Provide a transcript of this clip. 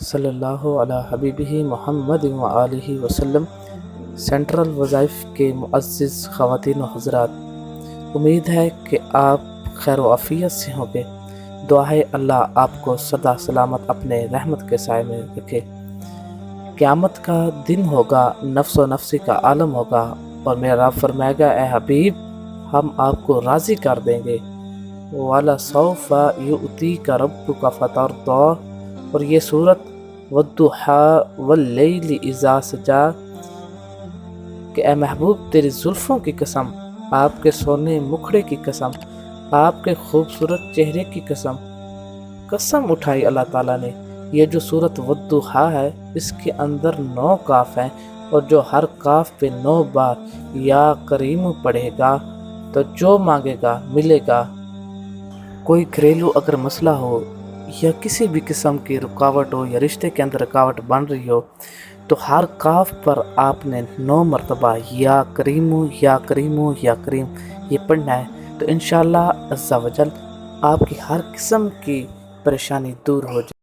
صلی اللہ علیہ حبیبہ محمد و آلہ وسلم۔ سینٹرل وظائف کے معزز خواتین و حضرات، امید ہے کہ آپ خیر و عافیت سے ہوں گے۔ دعا ہے اللہ آپ کو سدا سلامت اپنے رحمت کے سائے میں رکھے۔ قیامت کا دن ہوگا، نفس و نفسی کا عالم ہوگا، اور میرا رب فرمائے گا اے حبیب ہم آپ کو راضی کر دیں گے۔ وَلَسَوْفَ يُؤْتِيكَ رَبُّكَ فَتَرْضَىٰ، اور یہ صورت وَالضُّحَىٰ وَاللَّيْلِ إِذَا سَجَىٰ کہ اے محبوب تیری زلفوں کی قسم، آپ کے سونے مکھڑے کی قسم، آپ کے خوبصورت چہرے کی قسم اٹھائی اللہ تعالیٰ نے۔ یہ جو صورت والضحیٰ ہے اس کے اندر 9 کاف ہیں، اور جو ہر کاف پہ 9 بار یا کریم پڑھے گا تو جو مانگے گا ملے گا۔ کوئی گھریلو اگر مسئلہ ہو یا کسی بھی قسم کی رکاوٹ ہو یا رشتے کے اندر رکاوٹ بن رہی ہو تو ہر کاف پر آپ نے 9 مرتبہ یا کریم یا کریم یا کریم یہ پڑھنا ہے، تو انشاءاللہ عز و جل آپ کی ہر قسم کی پریشانی دور ہو جائے۔